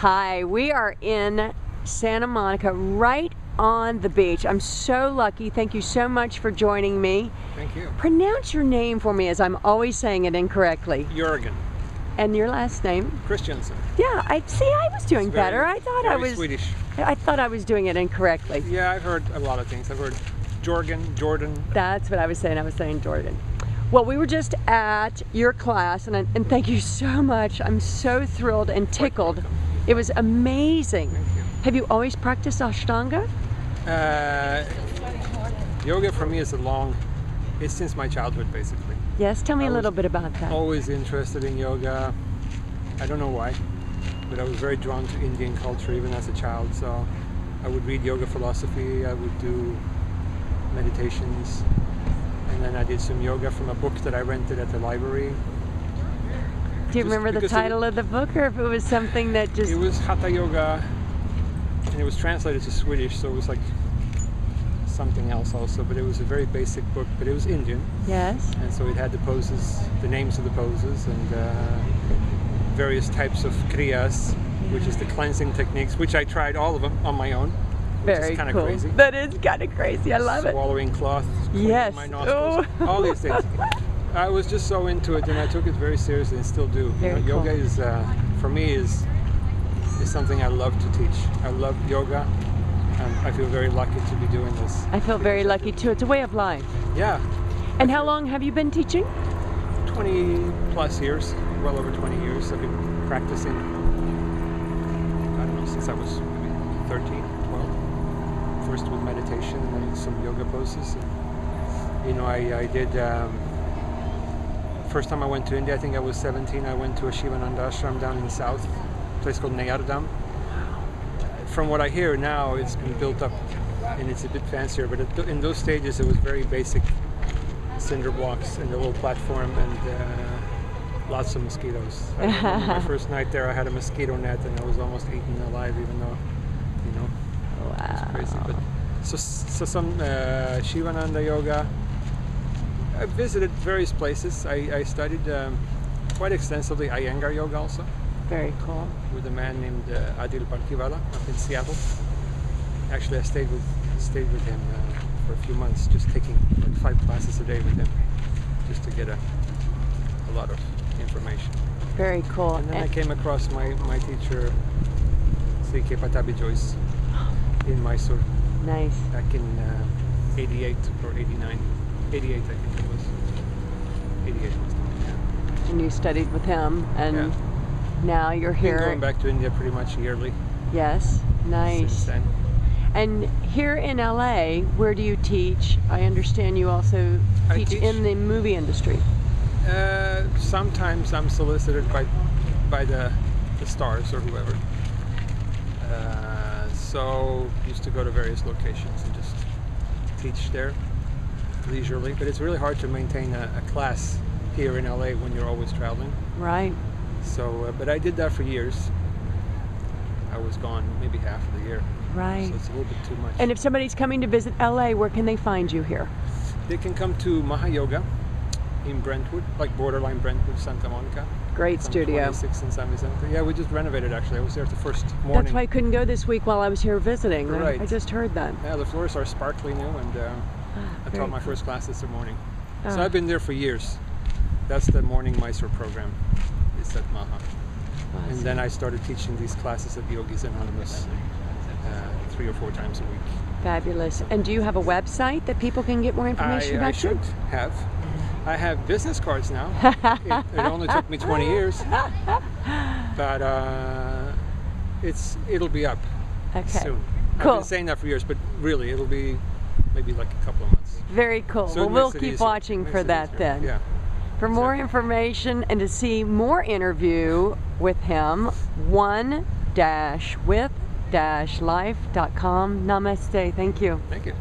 Hi, we are in Santa Monica, right on the beach. I'm so lucky. Thank you so much for joining me. Thank you. Pronounce your name for me, as I'm always saying it incorrectly. Jorgen. And your last name? Christiansson. Yeah, I was doing better. I thought I was Swedish. I thought I was doing it incorrectly. Yeah, I've heard a lot of things. I've heard Jordan. That's what I was saying. I was saying Jordan. Well, we were just at your class, and thank you so much. I'm so thrilled and tickled. It was amazing. Thank you. Have you always practiced Ashtanga? Yoga for me is it's since my childhood, basically. Yes, tell me a little bit about that. Always interested in yoga. I don't know why, but I was very drawn to Indian culture even as a child. So I would read yoga philosophy, I would do meditations, and then I did some yoga from a book that I rented at the library. Do you remember the title of the book, or if it was something that just... It was Hatha Yoga, and it was translated to Swedish, so it was like something else also, but it was a very basic book, but it was Indian. Yes. And so it had the poses, the names of the poses, and various types of kriyas, which is the cleansing techniques, which I tried all of them on my own. Very kind of cool. Crazy. That is kind of crazy. I love it. Swallowing cloth, yes. My nostrils, all these things. I was just so into it, and I took it very seriously, and still do. Very cool. Yoga is, for me, is something I love to teach. I love yoga, and I feel very lucky to be doing this. I feel very lucky too. It's a way of life. Yeah. And how long have you been teaching? 20 plus years, well over 20 years. I've been practicing, I don't know, since I was maybe 13, 12. First with meditation, and then some yoga poses. And, you know, I did, first time I went to India, I think I was 17, I went to a Shivananda ashram down in the south, a place called Nayardam. From what I hear now, it's been built up and it's a bit fancier, but in those stages it was very basic cinder blocks and a little platform and lots of mosquitoes. I remember my first night there, I had a mosquito net and I was almost eaten alive, even though, you know, wow. It was crazy. But so some Shivananda yoga. I visited various places. I studied quite extensively Iyengar yoga also. Very cool. With a man named Adil Partiwala up in Seattle. Actually, I stayed with him for a few months, just taking like 5 classes a day with him, just to get a lot of information. Very cool. And then I came across my teacher, C.K. Patabi Joyce, in Mysore. Nice. Back in 88 or 89. 88, I think it was. 88 must have been, yeah. And you studied with him, and yeah. Now you're here. Been going back to India pretty much yearly. Yes, nice. Since then. And here in LA, where do you teach? I understand you also teach in the movie industry. Sometimes I'm solicited by the stars or whoever. So used to go to various locations and just teach there leisurely. But it's really hard to maintain a class here in LA when you're always traveling. Right. So, but I did that for years. I was gone maybe half of the year. Right. So it's a little bit too much. And if somebody's coming to visit LA, where can they find you here? They can come to Mahayoga in Brentwood, like borderline Brentwood, Santa Monica. Great studio. 26 in San Vicente. Yeah, we just renovated actually. I was there the first morning. That's why I couldn't go this week while I was here visiting. Right. I just heard that. Yeah, the floors are sparkly new, and I taught my first class this morning. So I've been there for years. That's the morning Mysore program. It's at Maha. Awesome. And then I started teaching these classes at Yogis Anonymous 3 or 4 times a week. Fabulous. And do you have a website that people can get more information about you? I should have. I have business cards now. It only took me 20 years, but it'll be up soon. Cool. I've been saying that for years, but really it'll be maybe like a couple of months. Very cool. So well, we'll keep watching for that then. Yeah. For more information and to see more interview with him, one-with-life.com. Namaste. Thank you. Thank you.